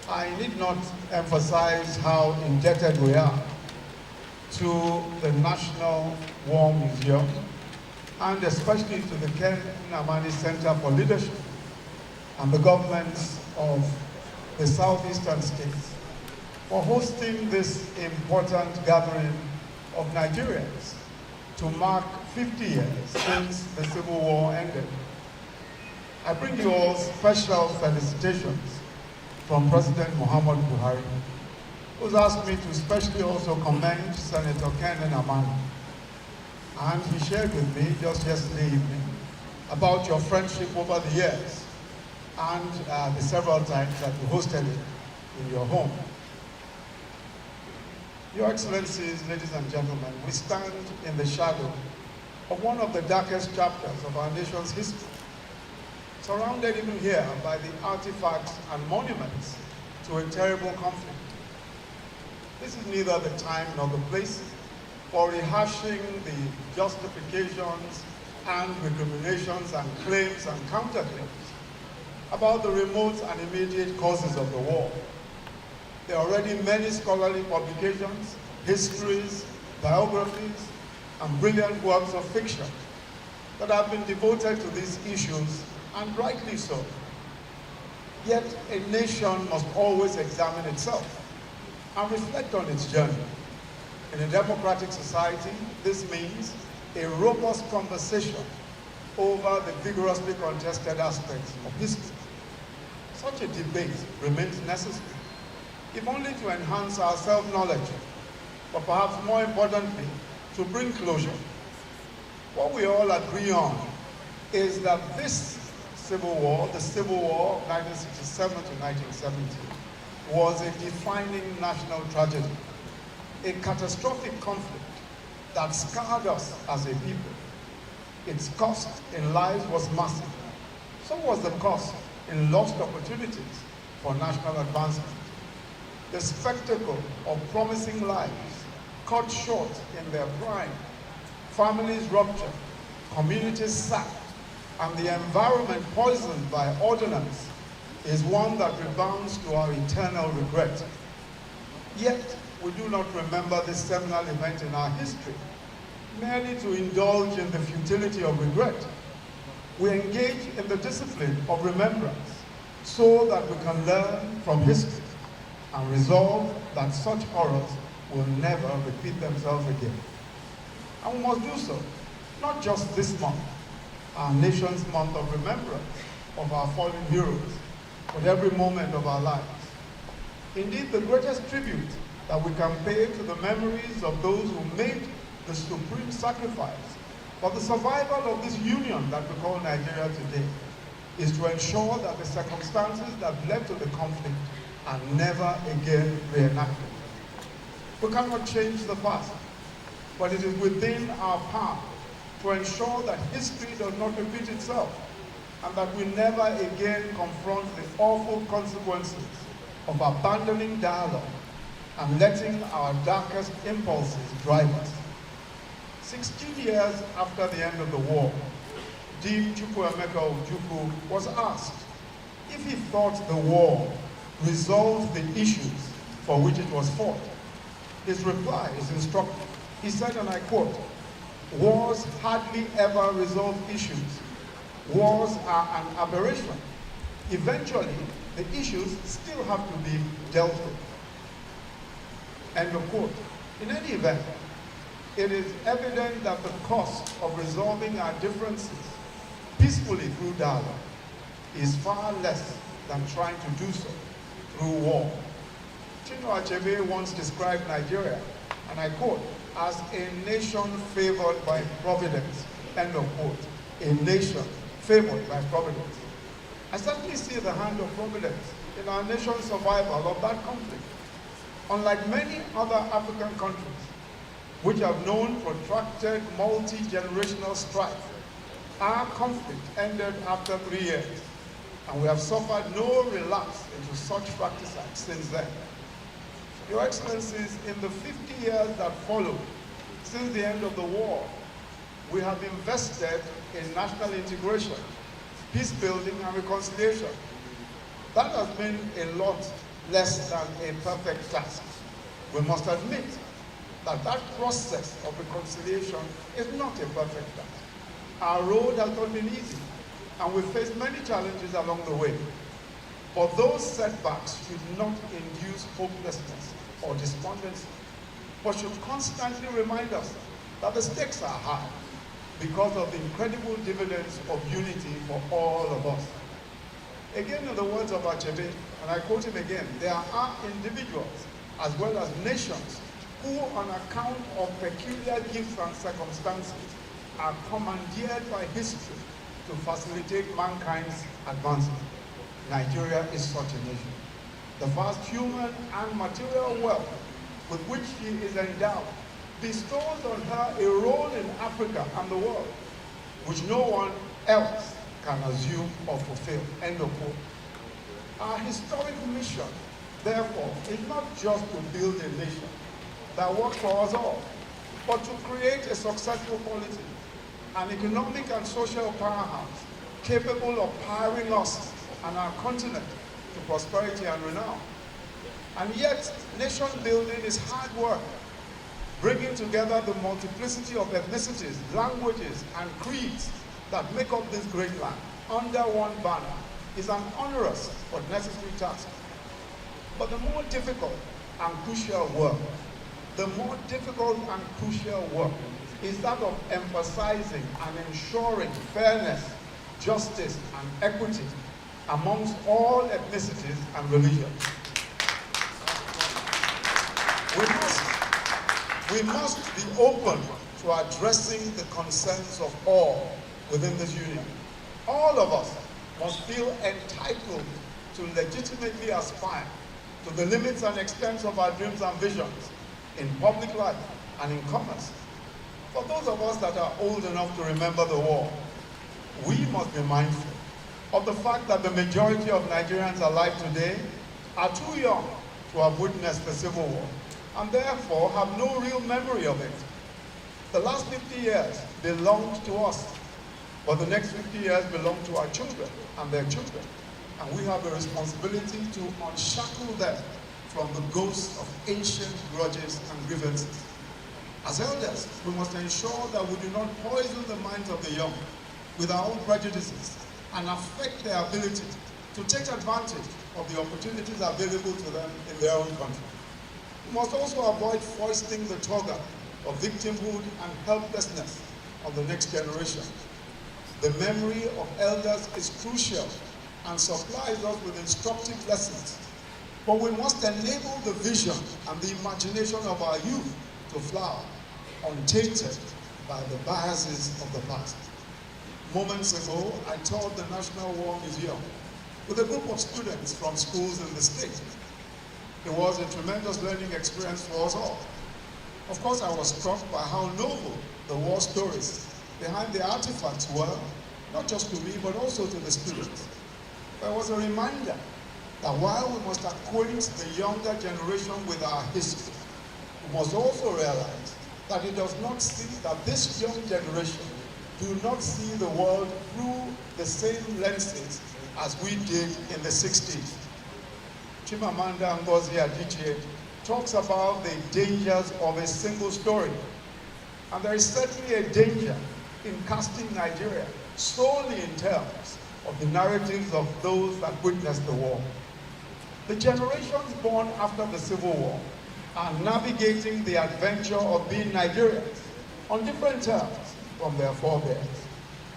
I need not emphasize how indebted we are to the National War Museum and especially to the Ken Nnamani Centre for Leadership and the governments of the southeastern states for hosting this important gathering of Nigerians to mark 50 years since the Civil War ended. I bring you all special felicitations from President Muhammadu Buhari, who's asked me to especially also commend Senator Ken Nnamani. And he shared with me just yesterday evening about your friendship over the years and the several times that you hosted it in your home. Your Excellencies, ladies and gentlemen, we stand in the shadow of one of the darkest chapters of our nation's history, surrounded even here by the artifacts and monuments to a terrible conflict. This is neither the time nor the place for rehashing the justifications and recriminations and claims and counterclaims about the remote and immediate causes of the war. There are already many scholarly publications, histories, biographies, and brilliant works of fiction that have been devoted to these issues, and rightly so. Yet a nation must always examine itself and reflect on its journey. In a democratic society, this means a robust conversation over the vigorously contested aspects of history. Such a debate remains necessary, if only to enhance our self-knowledge, but perhaps more importantly, to bring closure. What we all agree on is that this Civil War, the Civil War of 1967 to 1970, was a defining national tragedy, a catastrophic conflict that scarred us as a people. Its cost in lives was massive. So was the cost in lost opportunities for national advancement. The spectacle of promising lives cut short in their prime, families ruptured, communities sacked, and the environment poisoned by ordnance is one that rebounds to our eternal regret. Yet, we do not remember this seminal event in our history merely to indulge in the futility of regret. We engage in the discipline of remembrance so that we can learn from history and resolve that such horrors will never repeat themselves again. And we must do so, not just this month, our nation's month of remembrance of our fallen heroes, but every moment of our lives. Indeed, the greatest tribute that we can pay to the memories of those who made the supreme sacrifice for the survival of this union that we call Nigeria today is to ensure that the circumstances that led to the conflict are never again reenacted. We cannot change the past, but it is within our power to ensure that history does not repeat itself and that we never again confront the awful consequences of abandoning dialogue and letting our darkest impulses drive us. 16 years after the end of the war, Dean Chukwuemeka Ojukwu was asked if he thought the war resolved the issues for which it was fought. His reply is instructive. He said, and I quote, "Wars hardly ever resolve issues. Wars are an aberration. Eventually, the issues still have to be dealt with." End of quote. In any event, it is evident that the cost of resolving our differences peacefully through dialogue is far less than trying to do so through war. Chinua Achebe once described Nigeria, and I quote, as a nation favored by providence, end of quote. A nation favored by providence. I certainly see the hand of providence in our nation's survival of that conflict. Unlike many other African countries, which have known protracted multi-generational strife, our conflict ended after 3 years, and we have suffered no relapse into such fratricide since then. Your Excellencies, in the 50 years that followed since the end of the war, we have invested in national integration, peace building, and reconciliation. That has been a lot less than a perfect task. We must admit that that process of reconciliation is not a perfect task. Our road has not been easy, and we face many challenges along the way. But those setbacks should not induce hopelessness or despondency, but should constantly remind us that the stakes are high because of the incredible dividends of unity for all of us. Again, in the words of Achebe, and I quote him again, there are individuals as well as nations who, on account of peculiar gifts and circumstances, are commandeered by history to facilitate mankind's advancement. Nigeria is such a nation. The vast human and material wealth with which she is endowed bestows on her a role in Africa and the world which no one else can assume or fulfill. End of quote. Our historic mission, therefore, is not just to build a nation that works for us all, but to create a successful polity, an economic and social powerhouse capable of powering us and our continent to prosperity and renown. And yet, nation building is hard work, bringing together the multiplicity of ethnicities, languages, and creeds that make up this great land under one banner is an onerous but necessary task. But the more difficult and crucial work, is that of emphasizing and ensuring fairness, justice, and equity amongst all ethnicities and religions. We must be open to addressing the concerns of all within this union. All of us must feel entitled to legitimately aspire to the limits and extents of our dreams and visions in public life and in commerce. For those of us that are old enough to remember the war, we must be mindful of the fact that the majority of Nigerians alive today are too young to have witnessed the Civil War, and therefore have no real memory of it. The last 50 years belonged to us, but the next 50 years belong to our children and their children. And we have a responsibility to unshackle them from the ghosts of ancient grudges and grievances. As elders, we must ensure that we do not poison the minds of the young with our own prejudices and affect their ability to take advantage of the opportunities available to them in their own country. We must also avoid foisting the toga of victimhood and helplessness on the next generation. The memory of elders is crucial and supplies us with instructive lessons, but we must enable the vision and the imagination of our youth to flower, untainted by the biases of the past. Moments ago, I toured the National War Museum with a group of students from schools in the state. It was a tremendous learning experience for us all. Of course, I was struck by how noble the war stories behind the artifacts were, not just to me, but also to the students. But it was a reminder that while we must acquaint the younger generation with our history, we must also realize that it does not see that this young generation do not see the world through the same lenses as we did in the 60s. Chimamanda Ngozi Adichie talks about the dangers of a single story. And there is certainly a danger in casting Nigeria solely in terms of the narratives of those that witnessed the war. The generations born after the Civil War are navigating the adventure of being Nigerians on different terms from their forebears.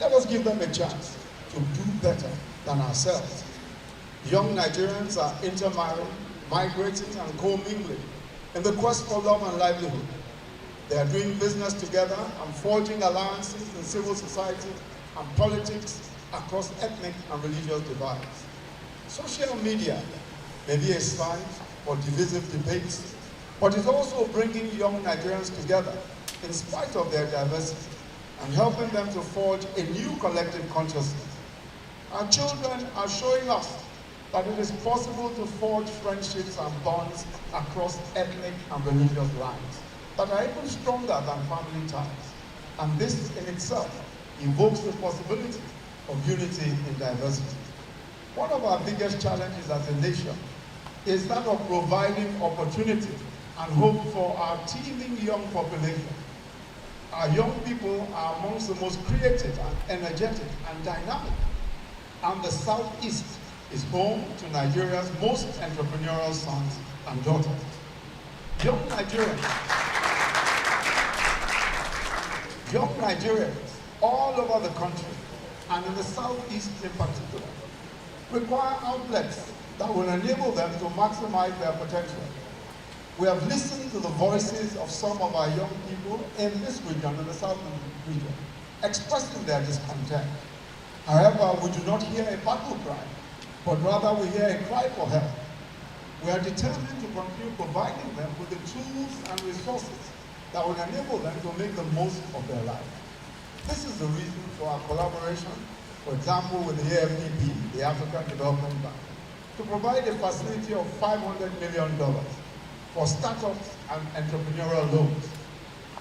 Let us give them a chance to do better than ourselves. Young Nigerians are intermarrying, migrating, and commingling in the quest for love and livelihood. They are doing business together and forging alliances in civil society and politics across ethnic and religious divides. Social media may be a site for divisive debates, but is also bringing young Nigerians together in spite of their diversity and helping them to forge a new collective consciousness. Our children are showing us that it is possible to forge friendships and bonds across ethnic and religious lines that are even stronger than family ties. And this in itself evokes the possibility of unity in diversity. One of our biggest challenges as a nation is that of providing opportunity and hope for our teeming young population. Our young people are amongst the most creative and energetic and dynamic, and the Southeast is home to Nigeria's most entrepreneurial sons and daughters. Young Nigerians all over the country, and in the Southeast in particular, require outlets that will enable them to maximize their potential. We have listened to the voices of some of our young people in this region, in the southern region, expressing their discontent. However, we do not hear a battle cry, but rather we hear a cry for help. We are determined to continue providing them with the tools and resources that will enable them to make the most of their life. This is the reason for our collaboration, for example, with the AFDB, the African Development Bank, to provide a facility of $500 million for startups and entrepreneurial loans.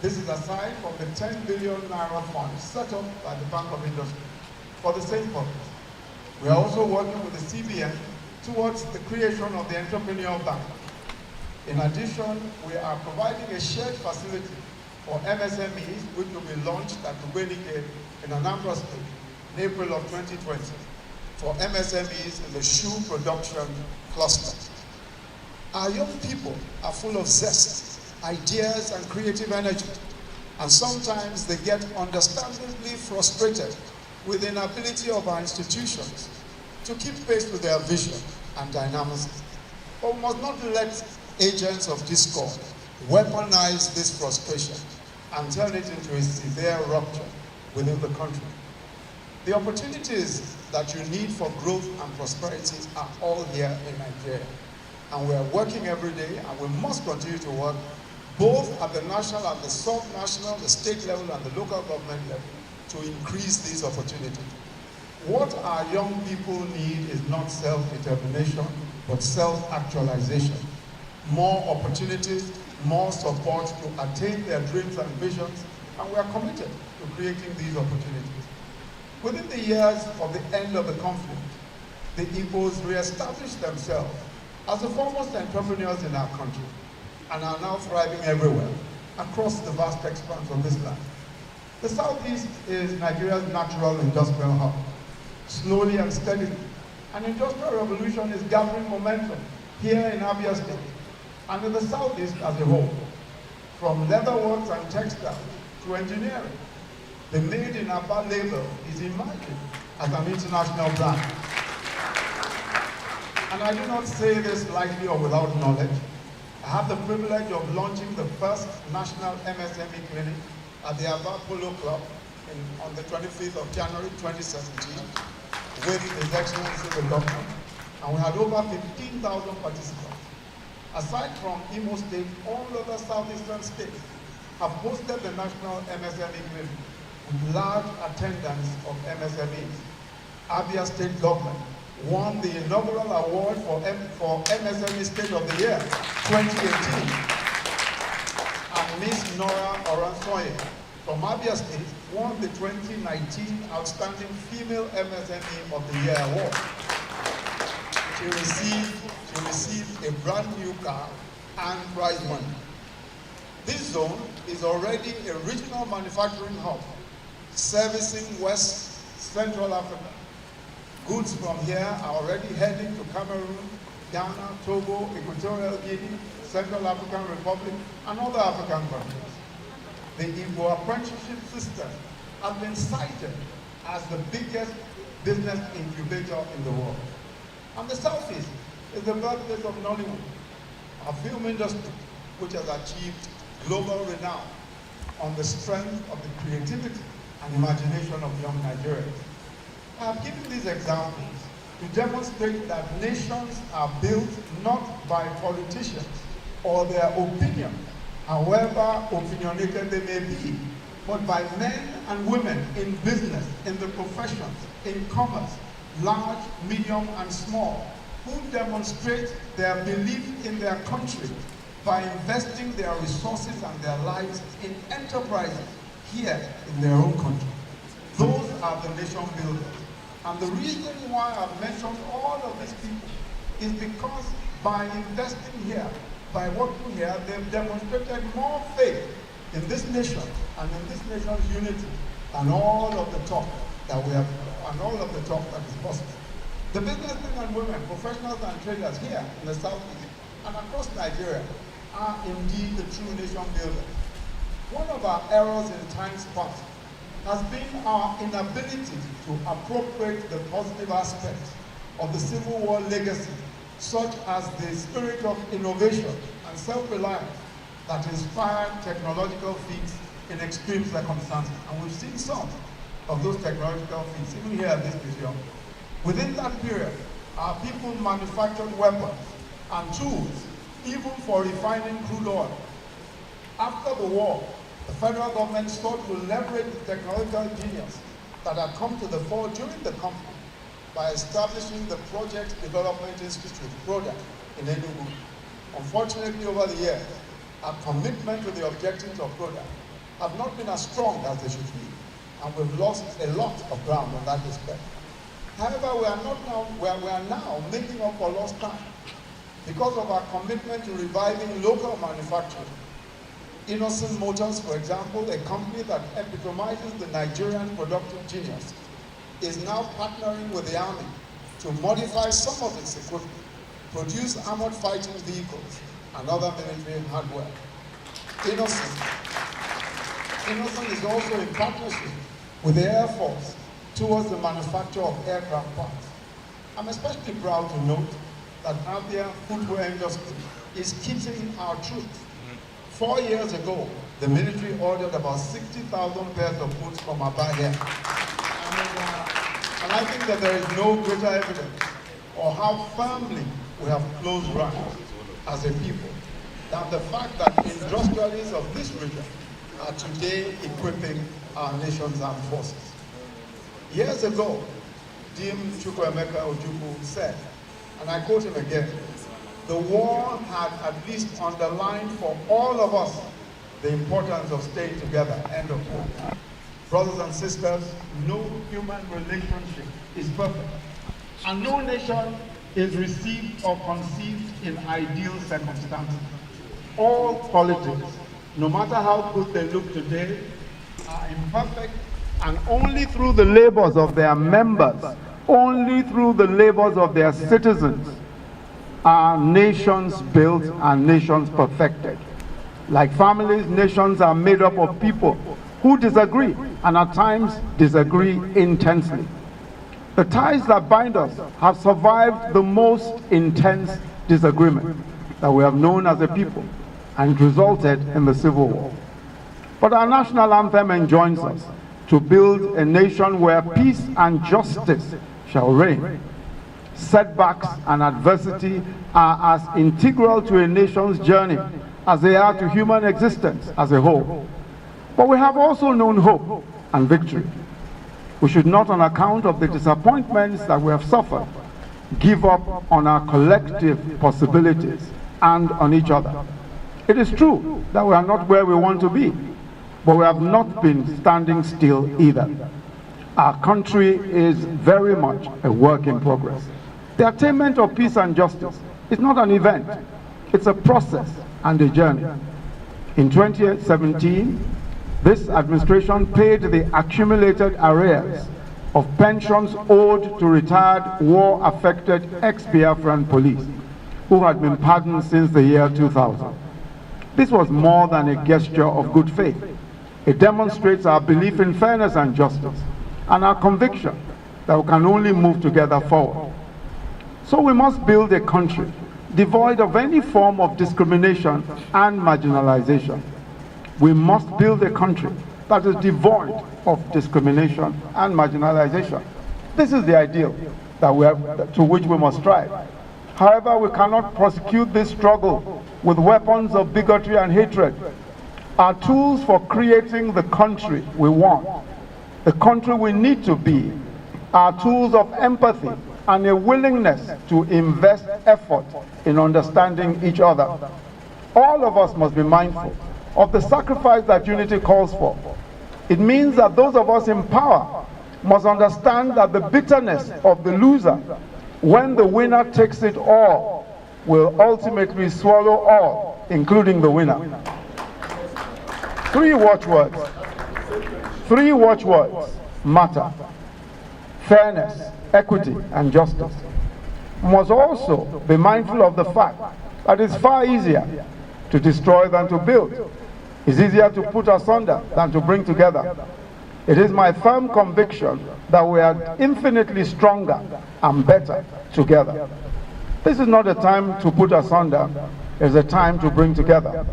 This is aside from the 10 billion naira fund set up by the Bank of Industry for the same purpose. We are also working with the CBN towards the creation of the Entrepreneurial Bank. In addition, we are providing a shared facility for MSMEs, which will be launched at Ubenike in Anambra State in April of 2020, for MSMEs in the shoe production cluster. Our young people are full of zest, ideas, and creative energy, and sometimes they get understandably frustrated with the inability of our institutions to keep pace with their vision and dynamism. But we must not let agents of discord weaponize this frustration and turn it into a severe rupture within the country. The opportunities that you need for growth and prosperity are all here in Nigeria. And we are working every day, and we must continue to work both at the national and the sub-national, the state level and the local government level to increase these opportunities. What our young people need is not self-determination, but self-actualization. More opportunities, more support to attain their dreams and visions, and we are committed to creating these opportunities. Within the years of the end of the conflict, the Igbos re-established themselves as the foremost entrepreneurs in our country and are now thriving everywhere across the vast expanse of this land. The Southeast is Nigeria's natural industrial hub. Slowly and steadily, an industrial revolution is gathering momentum here in ABIA State and in the Southeast as a whole, from leatherworks and textiles to engineering. The Made in Aba label is emerging as an international brand. And I do not say this lightly or without knowledge. I have the privilege of launching the first national MSME clinic at the Aba Polo Club on the 25th of January 2017 with His Excellency the Governor. And we had over 15,000 participants. Aside from Imo State, all other southeastern states have hosted the national MSME clinic with large attendance of MSMEs. ABIA State Government won the inaugural award for MSME State of the Year 2018. And Ms. Nora Oransoye from ABIA State won the 2019 Outstanding Female MSME of the Year award. She received a brand new car and prize money. This zone is already a regional manufacturing hub servicing West Central Africa. Goods from here are already heading to Cameroon, Ghana, Togo, Equatorial Guinea, Central African Republic, and other African countries. The Igbo apprenticeship system has been cited as the biggest business incubator in the world. And the Southeast is the birthplace of Nollywood, a film industry which has achieved global renown on the strength of the creativity and imagination of young Nigerians. I have given these examples to demonstrate that nations are built not by politicians or their opinion, however opinionated they may be, but by men and women in business, in the professions, in commerce, large, medium, and small, who demonstrate their belief in their country by investing their resources and their lives in enterprises here in their own country. Those are the nation builders. And the reason why I've mentioned all of these people is because by investing here, by working here, they've demonstrated more faith in this nation and in this nation's unity than all of the talk that we have, and all of the talk that is possible. The businessmen and women, professionals and traders here in the Southeast and across Nigeria are indeed the true nation builders. One of our errors in times past has been our inability to appropriate the positive aspects of the Civil War legacy, such as the spirit of innovation and self-reliance that inspired technological feats in extreme circumstances. And we've seen some of those technological feats, even here at this museum. Within that period, our people manufactured weapons and tools, even for refining crude oil. After the war, the federal government sought to leverage the technological genius that had come to the fore during the conflict by establishing the Project Development Institute, PRODA, in Enugu. Unfortunately, over the years, our commitment to the objectives of PRODA have not been as strong as they should be, and we've lost a lot of ground on that respect. However, we are now making up for lost time because of our commitment to reviving local manufacturing. Innocent Motors, for example, a company that epitomizes the Nigerian productive genius, is now partnering with the Army to modify some of its equipment, produce armored fighting vehicles and other military hardware. Innocent is also in partnership with the Air Force towards the manufacture of aircraft parts. I'm especially proud to note that ABIA footwear industry is kitting our troops. 4 years ago, the military ordered about 60,000 pairs of boots from ABIA. And I think that there is no greater evidence of how firmly we have closed ranks as a people than the fact that industrialists of this region are today equipping our nation's armed forces. Years ago, Dim Chukwuemeka Ojukwu said, and I quote him again, "The war had at least underlined for all of us the importance of staying together," end of quote. Brothers and sisters, no human relationship is perfect, and no nation is received or conceived in ideal circumstances. All politics, no matter how good they look today, are imperfect, and only through the labors of their members, only through the labors of their citizens, are nations built and nations perfected. Like families, nations are made up of people who disagree, and at times disagree intensely. The ties that bind us have survived the most intense disagreement that we have known as a people, and resulted in the Civil War. But our national anthem enjoins us to build a nation where peace and justice shall reign. Setbacks and adversity are as integral to a nation's journey as they are to human existence as a whole. But we have also known hope and victory. We should not, on account of the disappointments that we have suffered, give up on our collective possibilities and on each other. It is true that we are not where we want to be, but we have not been standing still either. Our country is very much a work in progress. The attainment of peace and justice is not an event, it's a process and a journey. In 2017, this administration paid the accumulated arrears of pensions owed to retired war-affected ex-Biafran police who had been pardoned since the year 2000. This was more than a gesture of good faith. It demonstrates our belief in fairness and justice, and our conviction that we can only move together forward. So we must build a country devoid of any form of discrimination and marginalization. We must build a country that is devoid of discrimination and marginalization. This is the ideal that to which we must strive. However, we cannot prosecute this struggle with weapons of bigotry and hatred. Our tools for creating the country we want, the country we need to be, are tools of empathy and a willingness to invest effort in understanding each other. All of us must be mindful of the sacrifice that unity calls for. It means that those of us in power must understand that the bitterness of the loser, when the winner takes it all, will ultimately swallow all, including the winner. Three watchwords matter: fairness, equity, and justice. We must also be mindful of the fact that it's far easier to destroy than to build. It's easier to put asunder than to bring together. It is my firm conviction that we are infinitely stronger and better together. This is not a time to put asunder, it's a time to bring together.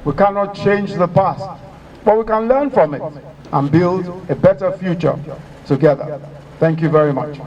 We cannot change the past, but we can learn from it and build a better future together. Thank you very much.